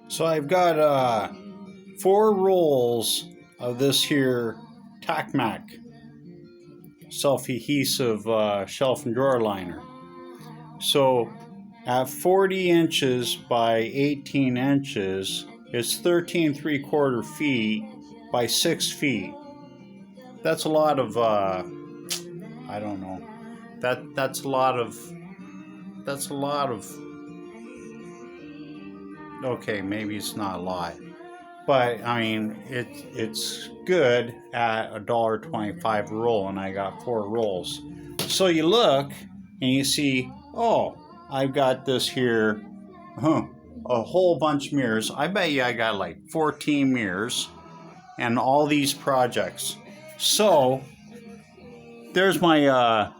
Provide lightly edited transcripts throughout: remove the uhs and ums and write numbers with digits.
So I've got 4 rolls of this here Tac-Mac self-adhesive shelf and drawer liner. So at 40 inches by 18 inches, it's 13 3/4 feet by 6 feet. That's a lot of, I don't know. That's a lot of, okay, maybe it's not a lot. But I mean, it's good at $1.25 a roll, and I got 4 rolls. So you look and you see, oh, I've got this here, a whole bunch of mirrors. I bet you I got like 14 mirrors and all these projects. So there's my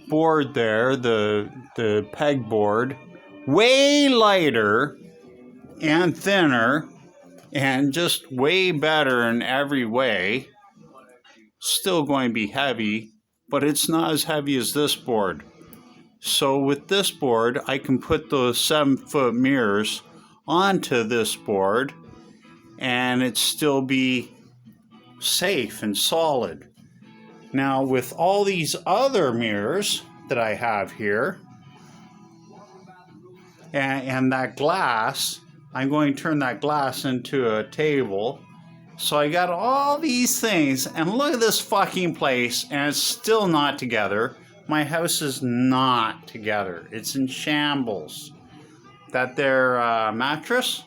board there, the pegboard, way lighter and thinner and just way better in every way. Still going to be heavy, but it's not as heavy as this board. So with this board, I can put those 7-foot mirrors onto this board and it still be safe and solid. Now with all these other mirrors that I have here and that glass, I'm going to turn that glass into a table. So I got all these things, and look at this fucking place, and it's still not together. My house is not together. It's in shambles. That there mattress,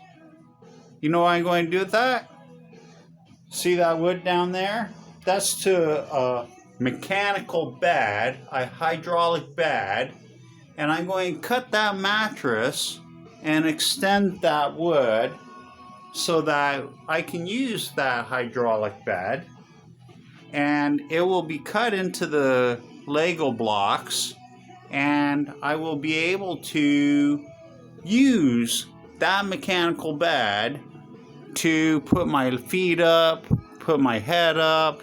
you know what I'm going to do with that? See that wood down there? That's to a mechanical bed, a hydraulic bed, and I'm going to cut that mattress and extend that wood so that I can use that hydraulic bed, and it will be cut into the Lego blocks, and I will be able to use that mechanical bed to put my feet up, put my head up,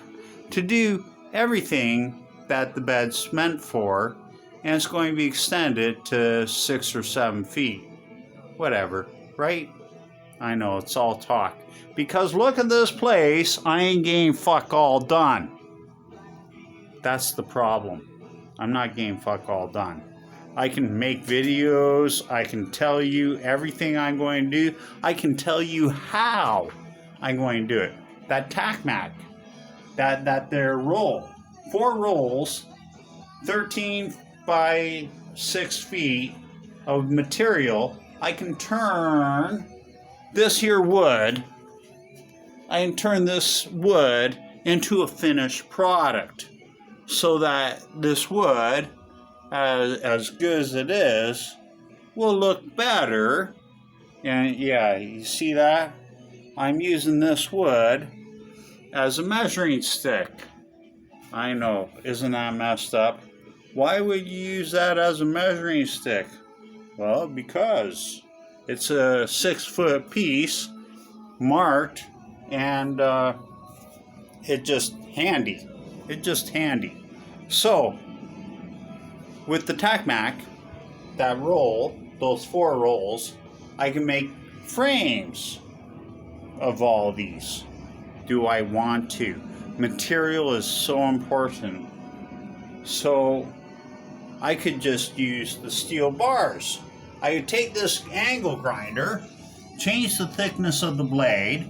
to do everything that the bed's meant for, and it's going to be extended to 6 or 7 feet. Whatever, right? I know, it's all talk. Because look at this place, I ain't getting fuck all done. That's the problem. I'm not getting fuck all done. I can make videos, I can tell you everything I'm going to do, I can tell you how I'm going to do it. That Tac-Mac, that there roll, 4 rolls, 13 by 6 feet of material, I can turn this here wood, I can turn this wood into a finished product so that this wood, as good as it is, will look better. And yeah, you see that? I'm using this wood as a measuring stick. I know, isn't that messed up? Why would you use that as a measuring stick? Well, because it's a 6-foot piece, marked, and it just handy. So, with the Tac-Mac, that roll, those 4 rolls, I can make frames of all these. Do I want to? Material is so important. So, I could just use the steel bars. I could take this angle grinder, change the thickness of the blade,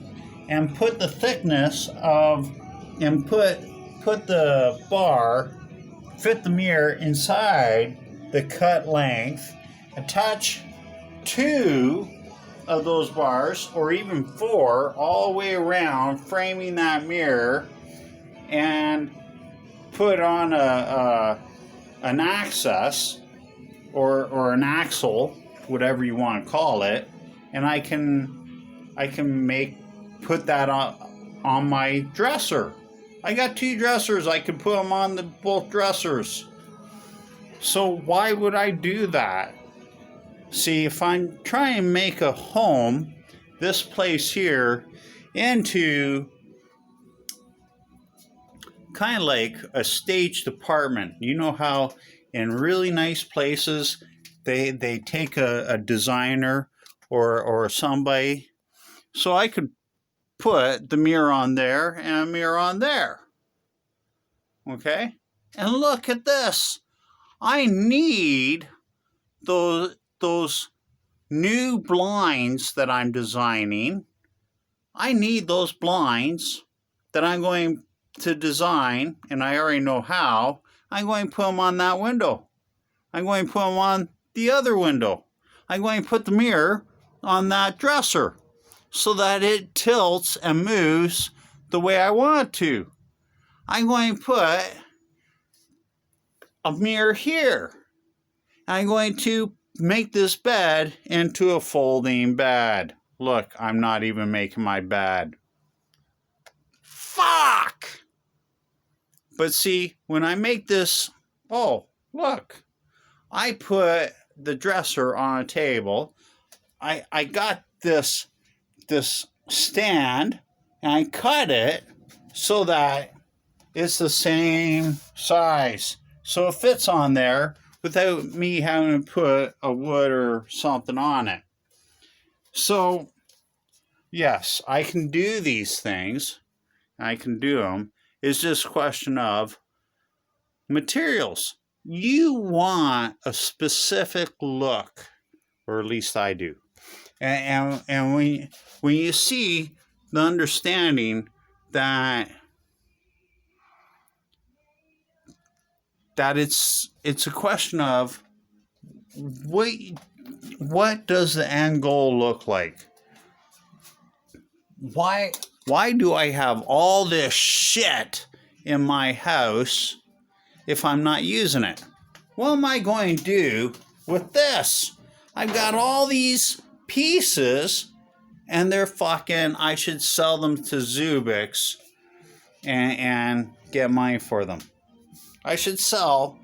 and put the thickness of, and put the bar, fit the mirror inside the cut length, attach 2 of those bars, or even 4, all the way around, framing that mirror, and put on an access or an axle, whatever you want to call it, and I can put that on my dresser. I got 2 dressers. I can put them on both dressers. So why would I do that? See, if I'm trying to make a home, this place here, into kind of like a staged apartment. You know how in really nice places they take a designer or somebody So I could put the mirror on there and a mirror on there. Okay? And look at this. I need those new blinds that I'm designing. I need those blinds that I'm going to design, and I already know how. I'm going to put them on that window. I'm going to put them on the other window. I'm going to put the mirror on that dresser so that it tilts and moves the way I want it to. I'm going to put a mirror here. I'm going to make this bed into a folding bed. Look, I'm not even making my bed. Fuck! But see, when I make this, oh, look, I put the dresser on a table. I got this stand, and I cut it so that it's the same size. So it fits on there without me having to put a wood or something on it. So, yes, I can do these things. I can do them. It's just a question of materials. You want a specific look, or at least I do. And when you see the understanding that it's a question of what does the end goal look like? Why do I have all this shit in my house if I'm not using it? What am I going to do with this? I've got all these pieces, and they're fucking, I should sell them to Zubix and get money for them. I should sell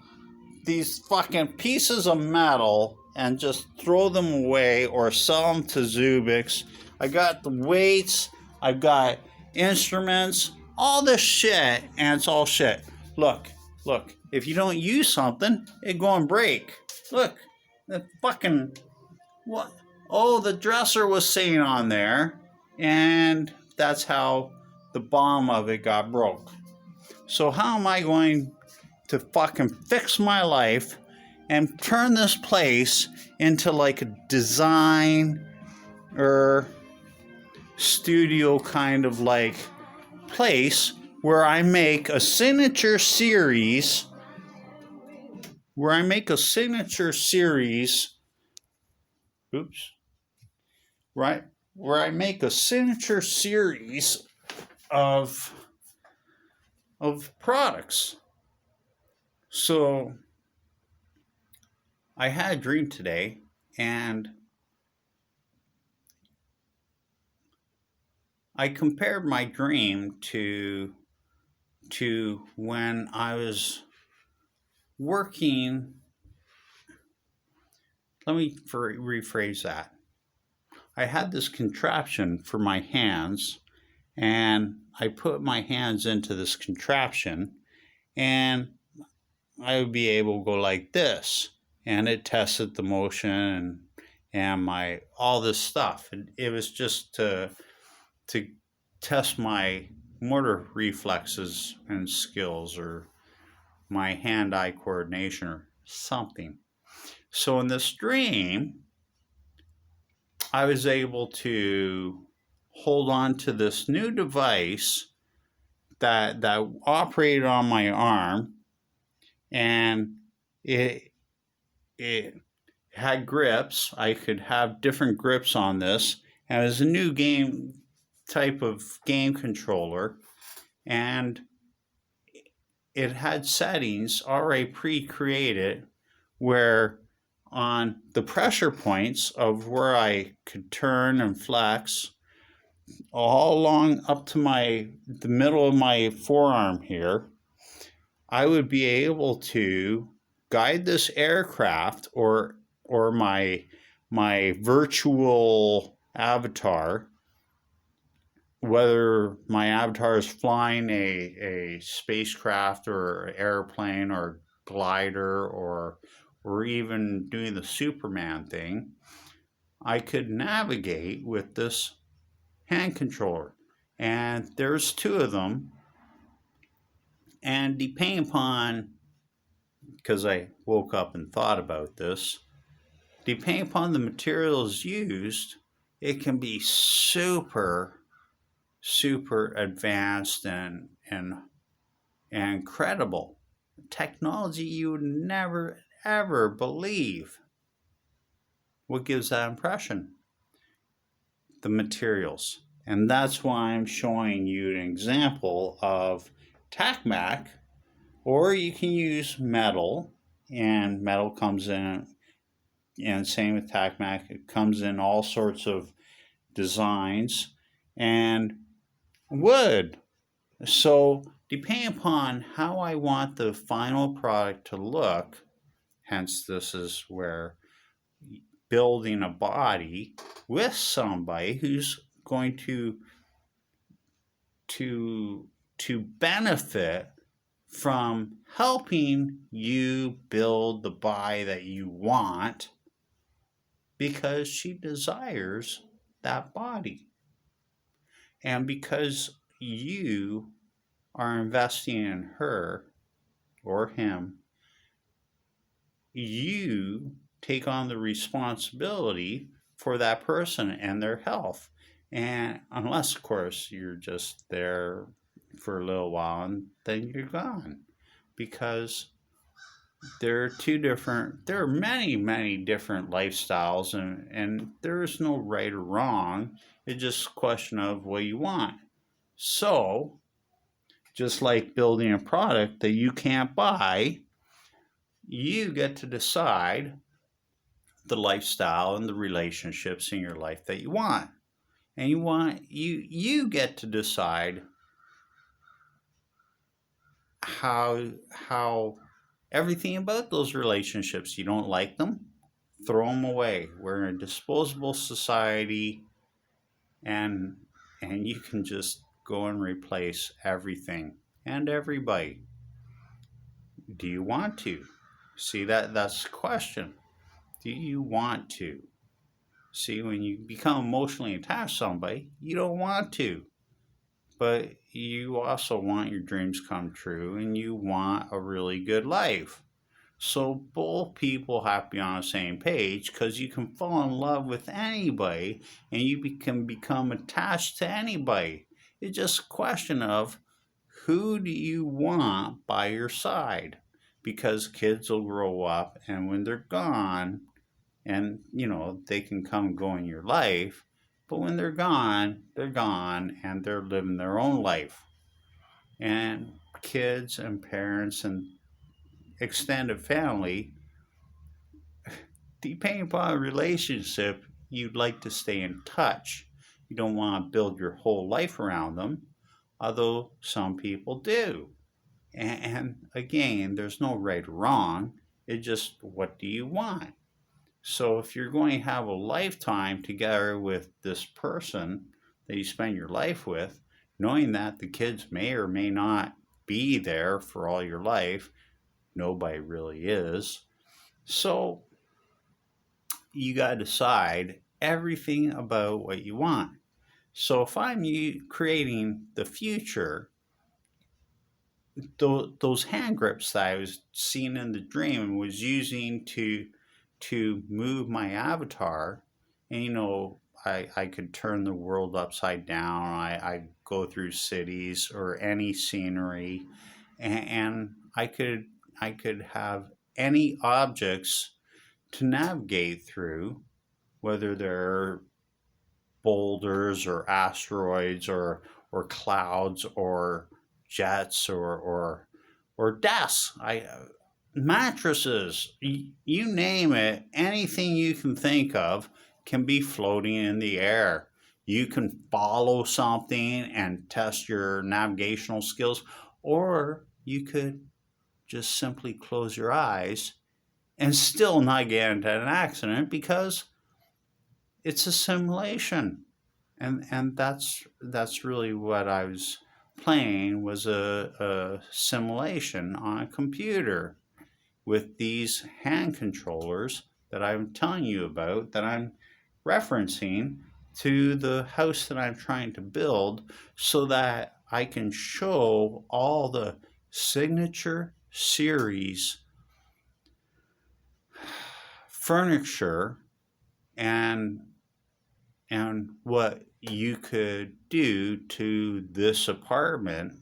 these fucking pieces of metal and just throw them away or sell them to Zubix. I got the weights, I've got instruments, all this shit, and it's all shit. Look, if you don't use something, it go and break. Look, the fucking, what? Oh, the dresser was sitting on there, and that's how the bottom of it got broke. So how am I going to fucking fix my life and turn this place into like a design or studio kind of like place where I make a signature series oops, right, where I make a signature series of products. So I had a dream today, and I compared my dream to when I was working. Let me rephrase that. I had this contraption for my hands, and I put my hands into this contraption, and I would be able to go like this, and it tested the motion and my all this stuff. And it was just to test my motor reflexes and skills, or my hand-eye coordination, or something. So in this dream, I was able to hold on to this new device that operated on my arm, and it had grips. I could have different grips on this, and it was a new game type of game controller, and it had settings already pre-created where on the pressure points of where I could turn and flex all along up to the middle of my forearm here, I would be able to guide this aircraft or my virtual avatar, whether my avatar is flying a spacecraft or airplane or glider or even doing the Superman thing, I could navigate with this hand controller. And there's two of them. And depending upon, because I woke up and thought about this, depending upon the materials used, it can be super, super advanced and incredible. Technology you would never, ever believe. What gives that impression? The materials. And that's why I'm showing you an example of Tacmac, or you can use metal, and metal comes in, and same with Tacmac, it comes in all sorts of designs, and wood. So depending upon how I want the final product to look, hence this is where building a body with somebody who's going to benefit from helping you build the body that you want, because she desires that body. And because you are investing in her or him, you take on the responsibility for that person and their health. And unless, of course, you're just there for a little while and then you're gone. Because there are many, many different lifestyles, and there is no right or wrong. It's just a question of what you want. So, just like building a product that you can't buy, you get to decide the lifestyle and the relationships in your life that you want. And you get to decide how everything about those relationships. You don't like them, throw them away. We're in a disposable society, and you can just go and replace everything and everybody. Do you want to? See, that's the question. Do you want to? See, when you become emotionally attached to somebody, you don't want to. But you also want your dreams come true, and you want a really good life. So both people have to be on the same page, because you can fall in love with anybody and you can become attached to anybody. It's just a question of who do you want by your side, because kids will grow up, and when they're gone, and they can come and go in your life, but when they're gone, and they're living their own life. And kids and parents and extended family, depending upon a relationship, you'd like to stay in touch. You don't want to build your whole life around them, although some people do. And again, there's no right or wrong. It's just, what do you want? So if you're going to have a lifetime together with this person that you spend your life with, knowing that the kids may or may not be there for all your life, nobody really is. So you got to decide everything about what you want. So if I'm creating the future, those hand grips that I was seeing in the dream and was using to move my avatar, and I could turn the world upside down. I go through cities or any scenery, and I could have any objects to navigate through, whether they're boulders or asteroids or clouds or jets or desks, mattresses, you name it, anything you can think of can be floating in the air. You can follow something and test your navigational skills, or you could just simply close your eyes and still not get into an accident, because it's a simulation. And that's really what I was playing, was a simulation on a computer with these hand controllers that I'm telling you about, that I'm referencing. to the house that I'm trying to build so that I can show all the signature series furniture and what you could do to this apartment.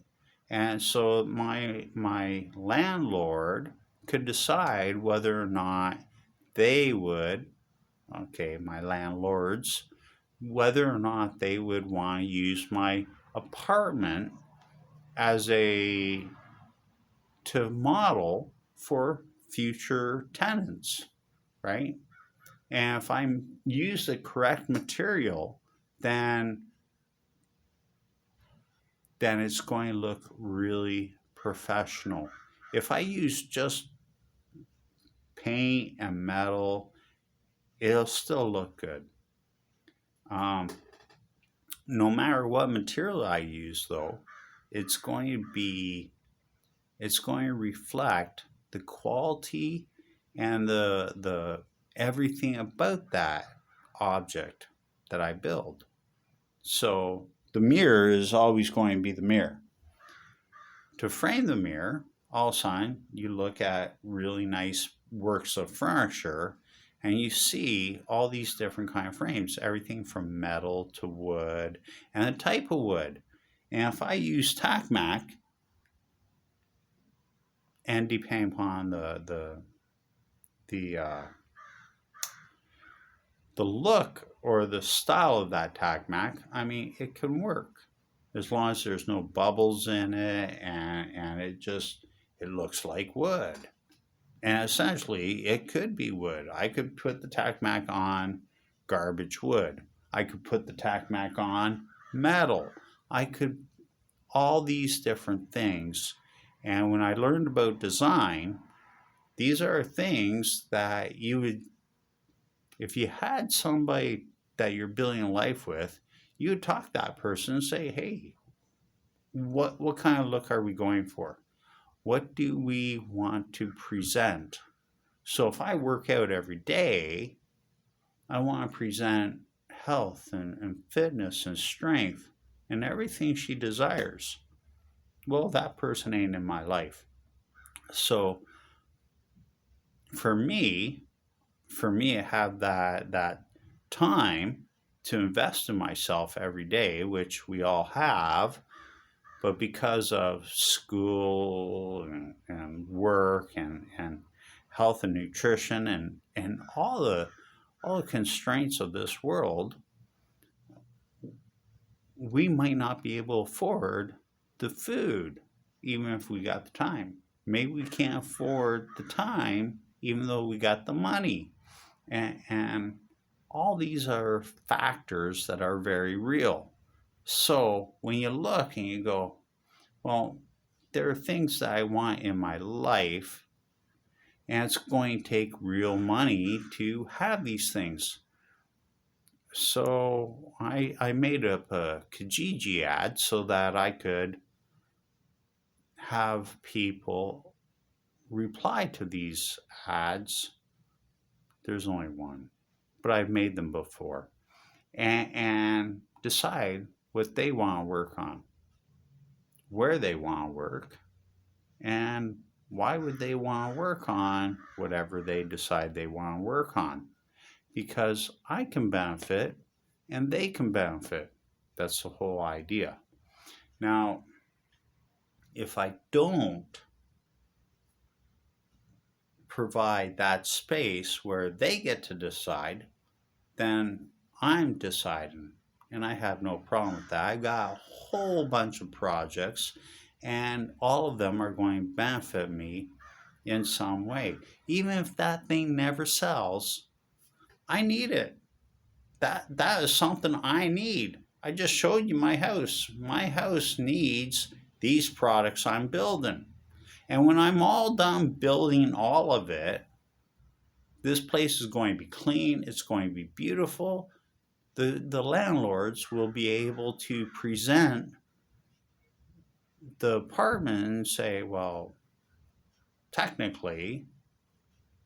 And so my landlord could decide whether or not they would, okay, my landlords, whether or not they would want to use my apartment as a to model for future tenants, right? And if I use the correct material, then it's going to look really professional. If I use just paint and metal, it'll still look good. Um, no matter what material I use, though, it's going to be it's going to reflect the quality and the everything about that object that I build. So the mirror is always going to be the mirror. To frame the mirror, all of a sudden you look at really nice works of furniture and you see all these different kind of frames, everything from metal to wood and the type of wood. And if I use Tac-Mac, and depending upon the the look or the style of that Tac-Mac, I mean, it can work as long as there's no bubbles in it and it looks like wood. And essentially, it could be wood. I could put the Tac-Mac on garbage wood. I could put the Tac-Mac on metal. I could, all these different things. And when I learned about design, these are things that you would, if you had somebody that you're building a life with, you would talk to that person and say, hey, what kind of look are we going for? What do we want to present? So if I work out every day, I want to present health and fitness and strength and everything she desires. Well, that person ain't in my life. So for me, I have that time to invest in myself every day, which we all have, but because of school and work and health and nutrition and all the constraints of this world, we might not be able to afford the food even if we got the time. Maybe we can't afford the time even though we got the money. And all these are factors that are very real. So when you look and you go, well, there are things that I want in my life, and it's going to take real money to have these things. So I made up a Kijiji ad so that I could have people reply to these ads. There's only one, but I've made them before, and decide what they want to work on, where they want to work, and why would they want to work on whatever they decide they want to work on. Because I can benefit and they can benefit. That's the whole idea. Now, if I don't provide that space where they get to decide, then I'm deciding. And I have no problem with that. I got a whole bunch of projects, and all of them are going to benefit me in some way. Even if that thing never sells, I need it. That is something I need. I just showed you my house. My house needs these products I'm building. And when I'm all done building all of it, this place is going to be clean, it's going to be beautiful. The landlords will be able to present the apartment and say, well, technically,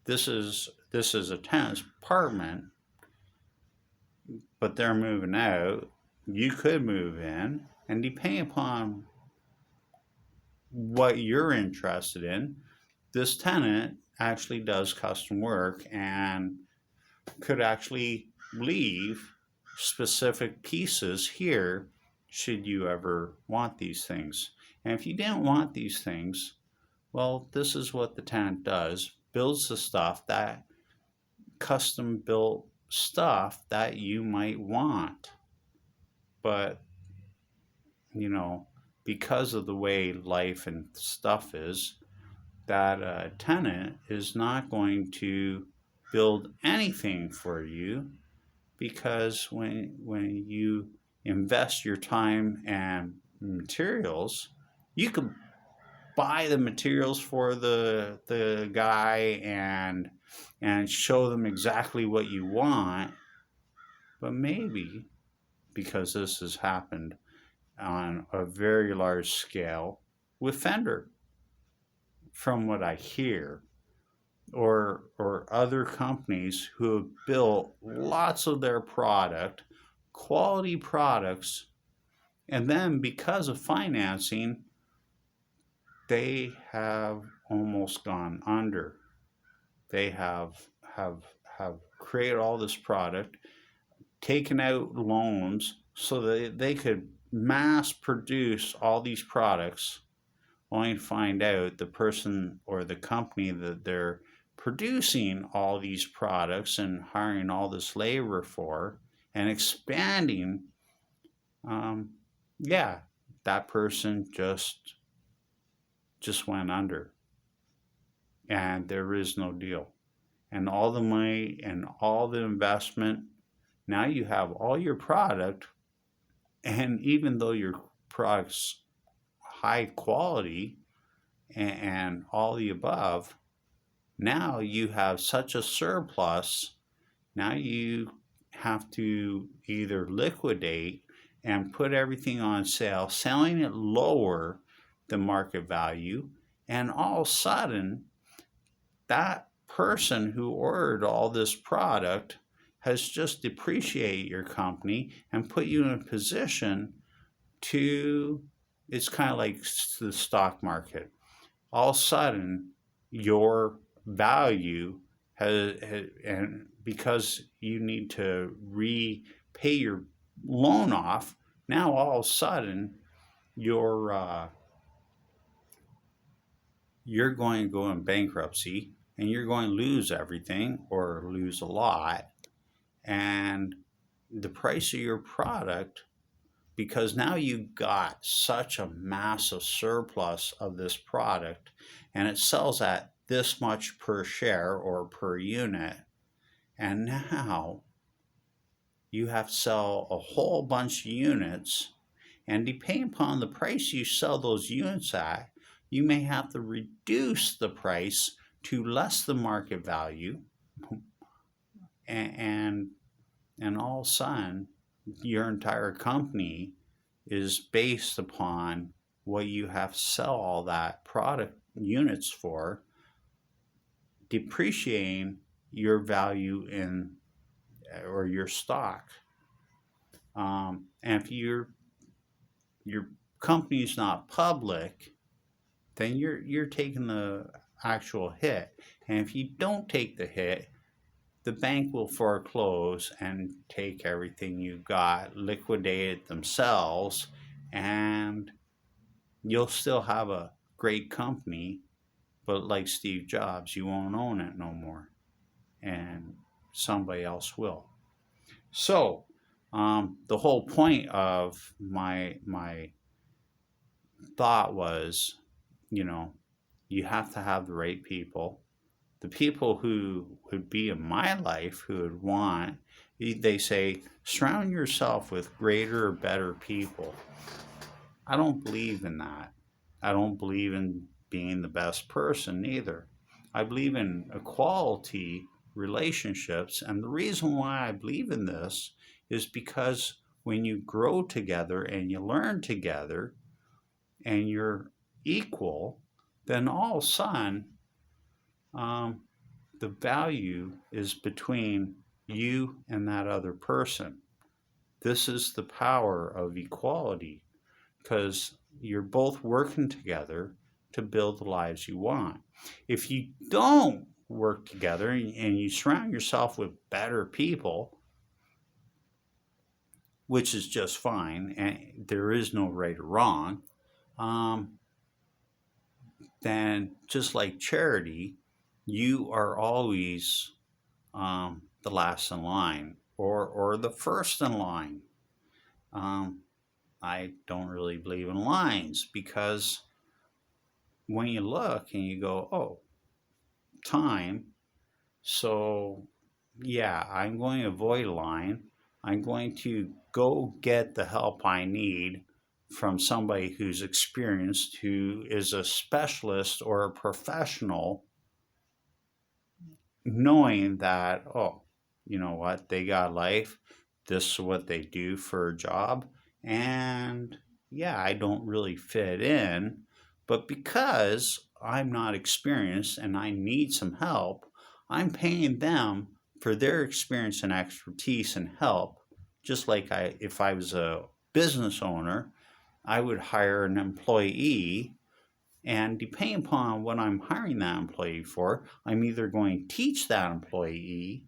this is a tenant's apartment, but they're moving out. You could move in, and depending upon what you're interested in, this tenant actually does custom work and could actually leave specific pieces here should you ever want these things. And if you didn't want these things, well, this is what the tenant does, builds the stuff, that custom built stuff that you might want. But, you know, because of the way life and stuff is, that tenant is not going to build anything for you, because when you invest your time and materials, you can buy the materials for the guy and show them exactly what you want. But maybe, because this has happened on a very large scale with Fender, from what I hear, or other companies who have built lots of their product, quality products, and then because of financing, they have almost gone under. They have created all this product, taken out loans so that they could mass produce all these products, only to find out the person or the company that they're producing all these products and hiring all this labor for and expanding, um, yeah, that person just went under, and there is no deal. And all the money and all the investment, now you have all your product, and even though your product's high quality and all the above, now you have such a surplus. Now you have to either liquidate and put everything on sale, selling it lower than market value, and all of a sudden, that person who ordered all this product has just depreciated your company and put you in a position to, it's kind of like the stock market. All of a sudden, your value has, and because you need to repay your loan off, now all of a sudden you're going to go in bankruptcy, and you're going to lose everything or lose a lot, and the price of your product, because now you got such a massive surplus of this product and it sells at this much per share or per unit, and now you have to sell a whole bunch of units, and depending upon the price you sell those units at, you may have to reduce the price to less than market value, and all of a sudden your entire company is based upon what you have to sell all that product units for, depreciating your value in or your stock. And if your company's not public, then you're taking the actual hit. And if you don't take the hit, the bank will foreclose and take everything you got, liquidate it themselves, and you'll still have a great company, but like Steve Jobs, you won't own it no more, and somebody else will. So, the whole point of my thought was, you know, you have to have the right people. The people who would be in my life, who would want, they say, surround yourself with greater or better people. I don't believe in that. I don't believe in being the best person either. I believe in equality relationships, and the reason why I believe in this is because when you grow together and you learn together and you're equal, then all of a sudden, the value is between you and that other person. This is the power of equality, because you're both working together to build the lives you want. If you don't work together and you surround yourself with better people, which is just fine, and there is no right or wrong, um, then just like charity, you are always the last in line, or the first in line. Um, I don't really believe in lines, because when you look and you go, oh, time, so yeah, I'm going to avoid a line. I'm going to go get the help I need from somebody who's experienced, who is a specialist or a professional, knowing that, oh, you know what, they got life. This is what they do for a job. And yeah, I don't really fit in, but because I'm not experienced and I need some help, I'm paying them for their experience and expertise and help. Just like if I was a business owner, I would hire an employee, and depending upon what I'm hiring that employee for, I'm either going to teach that employee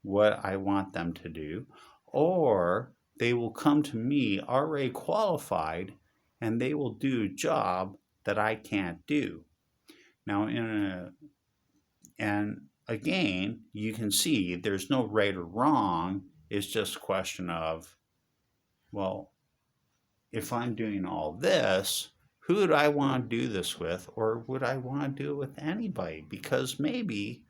what I want them to do, or they will come to me already qualified and they will do a job that I can't do. Now, and again, you can see there's no right or wrong. It's just a question of, well, if I'm doing all this, who would I want to do this with, or would I want to do it with anybody? Because maybe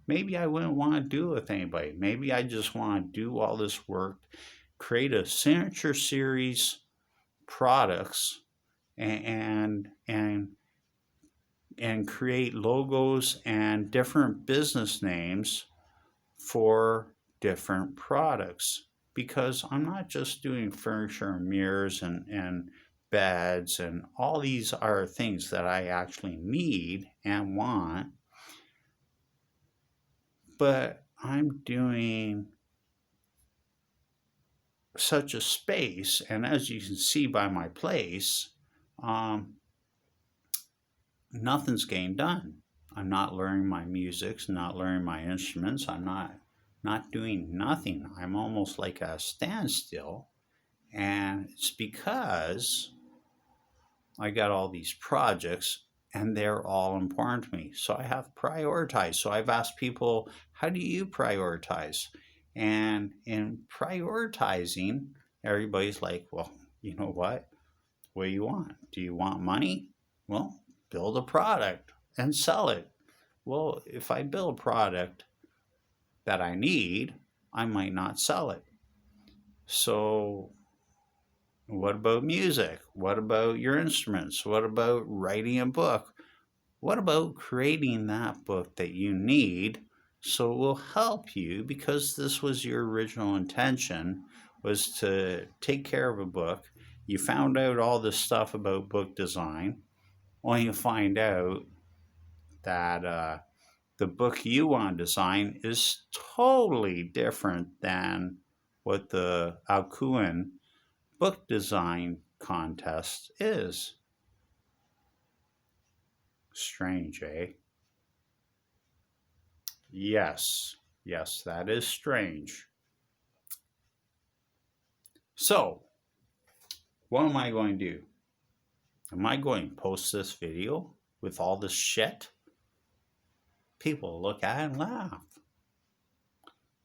I wouldn't want to do it with anybody. Maybe I just want to do all this work, create a signature series products, and create logos and different business names for different products, because I'm not just doing furniture and mirrors and beds, and all these are things that I actually need and want, but I'm doing such a space, and as you can see by my place, um, nothing's getting done. I'm not learning my music, not learning my instruments. I'm not doing nothing. I'm almost like a standstill. And it's because I got all these projects and they're all important to me. So I have prioritized. So I've asked people, how do you prioritize? And in prioritizing, everybody's like, well, you know what? What do you want? Do you want money? Well, build a product and sell it. Well, if I build a product that I need, I might not sell it. So what about music? What about your instruments? What about writing a book? What about creating that book that you need, so it will help you, because this was your original intention, was to take care of a book. You found out all this stuff about book design, only to find out that the book you want to design is totally different than what the Alcuin book design contest is. Strange, eh? Yes, that is strange. So, what am I going to do? Am I going to post this video with all this shit? People look at it and laugh.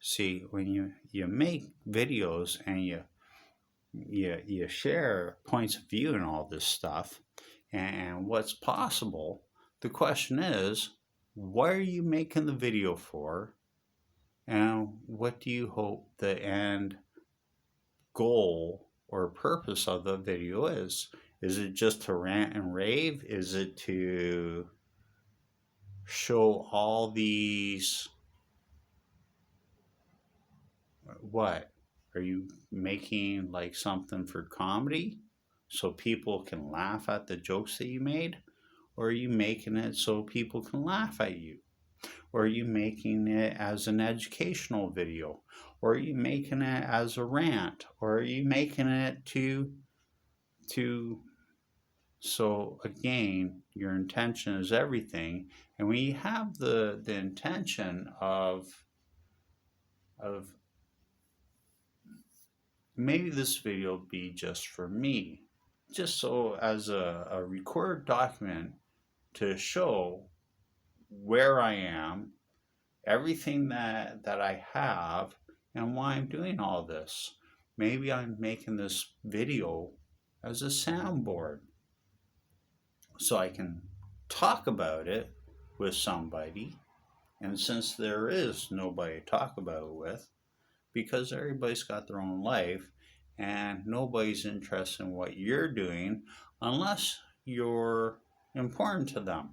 See, when you make videos and you share points of view and all this stuff and what's possible, the question is, what are you making the video for, and what do you hope the end goal or purpose of the video is? Is it just to rant and rave? Is it to show all these, what? Are you making like something for comedy so people can laugh at the jokes that you made? Or are you making it so people can laugh at you? Or are you making it as an educational video? Or are you making it as a rant? Or are you making it to so again, your intention is everything. And when you have the intention of maybe this video will be just for me, just so as a recorded document to show where I am, everything that I have, and why I'm doing all this. Maybe I'm making this video as a soundboard so I can talk about it with somebody. And since there is nobody to talk about it with, because everybody's got their own life and nobody's interested in what you're doing unless you're important to them.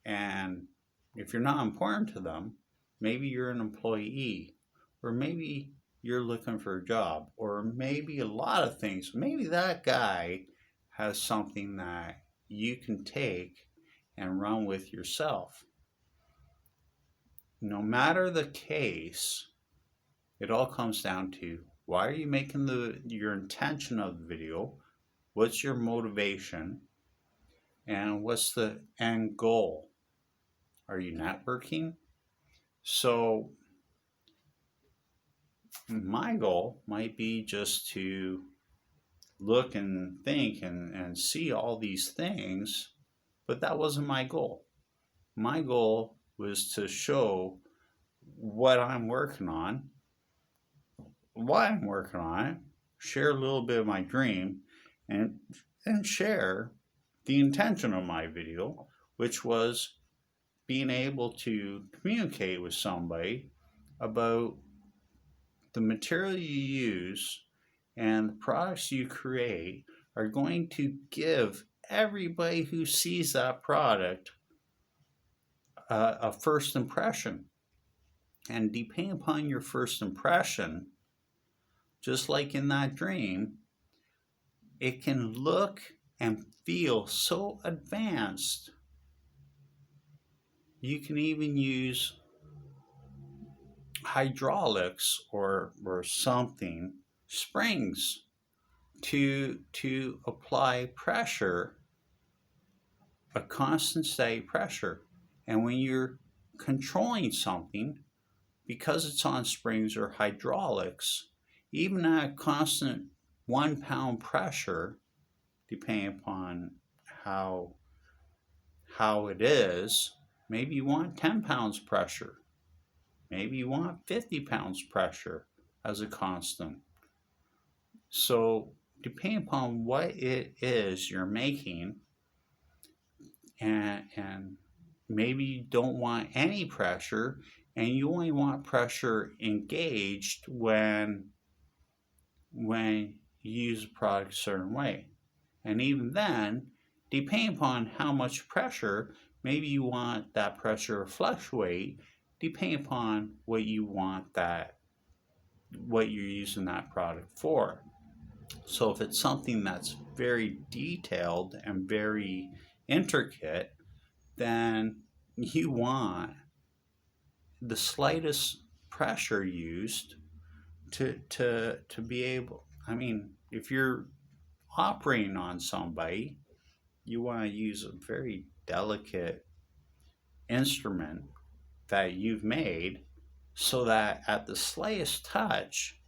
And if you're not important to them, maybe you're an employee, or maybe you're looking for a job, or maybe a lot of things. Maybe that guy has something that you can take and run with yourself. No matter the case, it all comes down to, why are you making your intention of the video? What's your motivation? And what's the end goal? Are you networking? So my goal might be just to look and think and see all these things, but that wasn't my goal. My goal was to show what I'm working on, why I'm working on it, share a little bit of my dream, and share the intention of my video, which was being able to communicate with somebody about the material you use and the products you create are going to give everybody who sees that product a first impression. And depending upon your first impression, just like in that dream, it can look and feel so advanced. You can even use hydraulics or something, springs, to apply pressure, a constant steady pressure. And when you're controlling something, because it's on springs or hydraulics, even at a constant 1 pound pressure, depending upon how it is, maybe you want 10 pounds pressure. Maybe you want 50 pounds pressure as a constant. So depending upon what it is you're making, and maybe you don't want any pressure, and you only want pressure engaged when you use a product a certain way. And even then, depending upon how much pressure, maybe you want that pressure to fluctuate depending upon what you want what you're using that product for. So if it's something that's very detailed and very intricate, then you want the slightest pressure used to be able, I mean, if you're operating on somebody, you want to use a very delicate instrument that you've made so that at the slightest touch,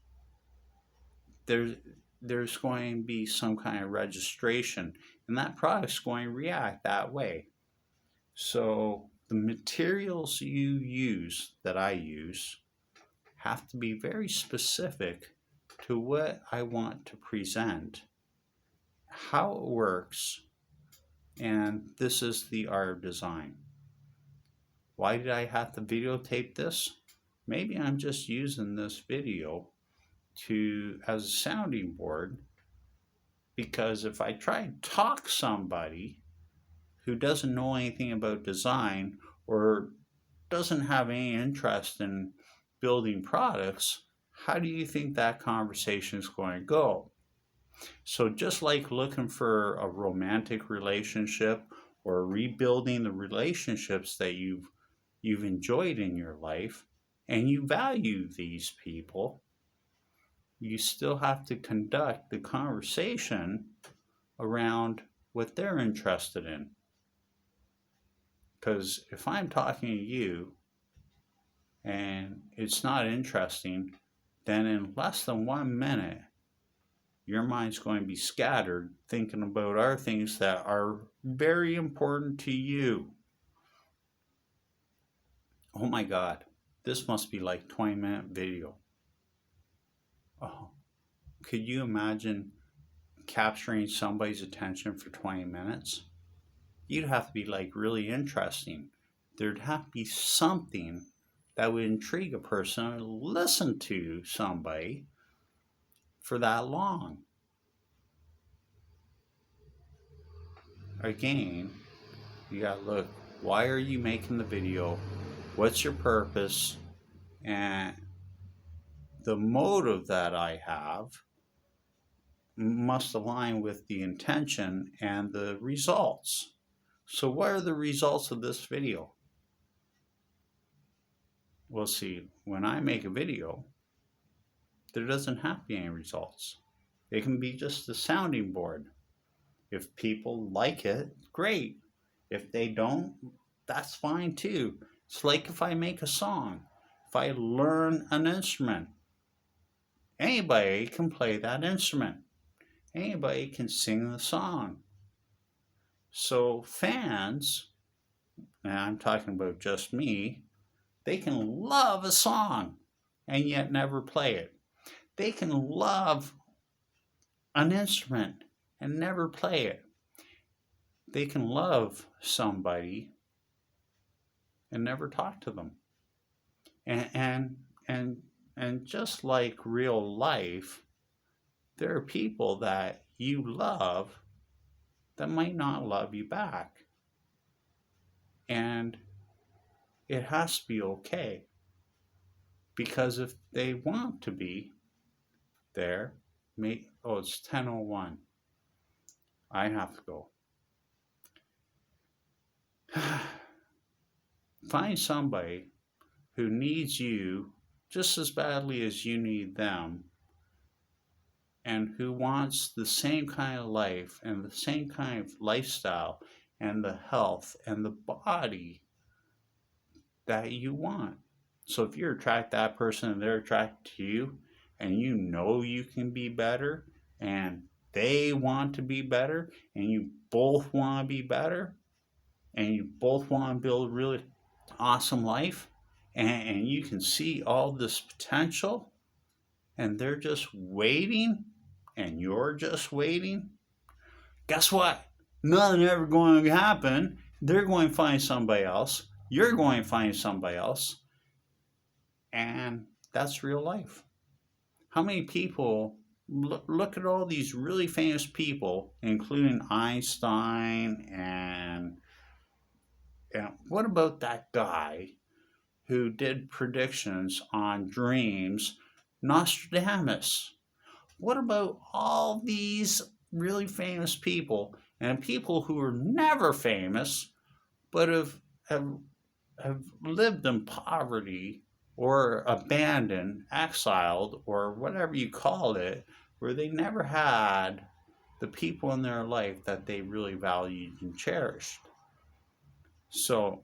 there's going to be some kind of registration, and that product's going to react that way. So the materials you use, that I use, have to be very specific to what I want to present, how it works, and this is the art of design. Why did I have to videotape this? Maybe I'm just using this video as a sounding board, because if I try to talk somebody who doesn't know anything about design or doesn't have any interest in building products, how do you think that conversation is going to go? So just like looking for a romantic relationship or rebuilding the relationships that you've enjoyed in your life, and you value these people, you still have to conduct the conversation around what they're interested in. Because if I'm talking to you and it's not interesting, then in less than 1 minute, your mind's going to be scattered thinking about other things that are very important to you. Oh my God, this must be like 20-minute video. Oh, could you imagine capturing somebody's attention for 20 minutes? You'd have to be like really interesting. There'd have to be something that would intrigue a person to listen to somebody for that long. Again, you gotta look, why are you making the video? What's your purpose? And the motive that I have must align with the intention and the results. So what are the results of this video? Well, see, when I make a video, there doesn't have to be any results. It can be just a sounding board. If people like it, great. If they don't, that's fine too. It's like if I make a song, if I learn an instrument, anybody can play that instrument. Anybody can sing the song. So fans, and I'm talking about just me, they can love a song and yet never play it. They can love an instrument and never play it. They can love somebody and never talk to them. And just like real life, there are people that you love that might not love you back. And it has to be okay. Because if they want to be there, it's 10:01. I have to go. Find somebody who needs you just as badly as you need them, and who wants the same kind of life and the same kind of lifestyle and the health and the body that you want. So if you attract that person and they're attracted to you, and you know you can be better, and they want to be better, and you both want to be better, and you both want to build a really awesome life, and you can see all this potential, and they're just waiting, and you're just waiting, guess what? Nothing ever going to happen. They're going to find somebody else. You're going to find somebody else. And that's real life. How many people, look at all these really famous people, including Einstein, and what about that guy who did predictions on dreams, Nostradamus? What about all these really famous people and people who are never famous but have lived in poverty or abandoned, exiled, or whatever you call it, where they never had the people in their life that they really valued and cherished? So,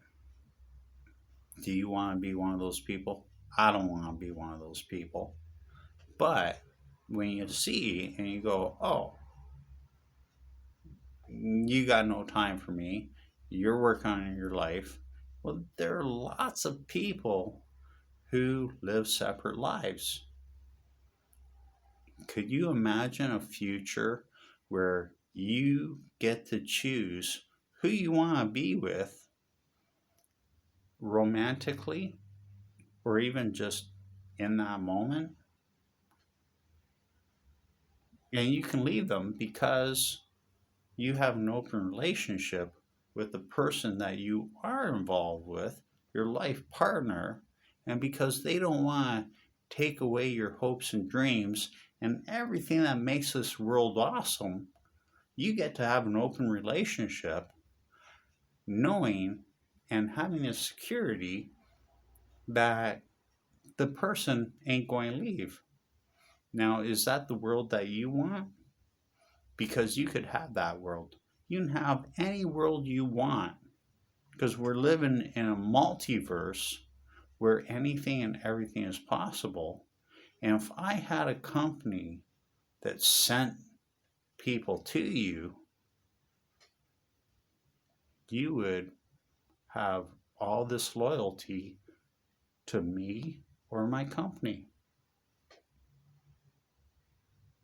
do you want to be one of those people? I don't want to be one of those people. But when you see and you go, oh, you got no time for me, you're working on your life. Well, there are lots of people who live separate lives. Could you imagine a future where you get to choose who you want to be with romantically, or even just in that moment? And you can leave them because you have an open relationship with the person that you are involved with, your life partner, and because they don't want to take away your hopes and dreams and everything that makes this world awesome, you get to have an open relationship, knowing and having a security that the person ain't going to leave. Now, is that the world that you want? Because you could have that world. You can have any world you want because we're living in a multiverse where anything and everything is possible. And if I had a company that sent people to you, you would have all this loyalty to me or my company.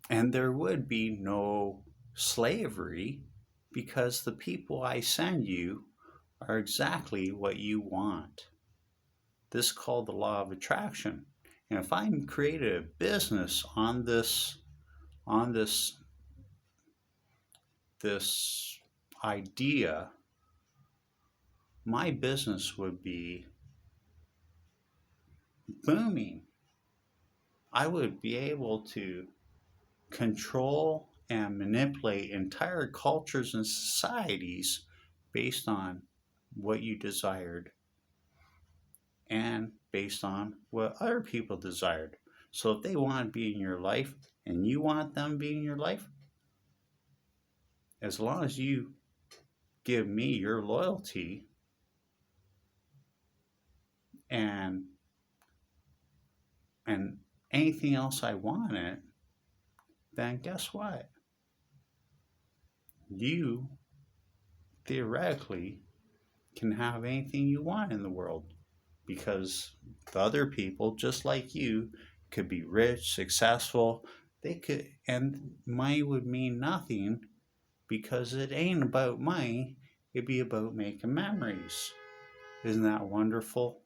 And there would be no slavery because the people I send you are exactly what you want. This is called the law of attraction. And if I created a business on this idea, my business would be booming. I would be able to control and manipulate entire cultures and societies based on what you desired and based on what other people desired. So if they want to be in your life and you want them to be in your life, as long as you give me your loyalty and anything else I wanted, then guess what? You theoretically can have anything you want in the world because the other people, just like you, could be rich, successful. They could, and money would mean nothing because it ain't about money. It'd be about making memories. Isn't that wonderful?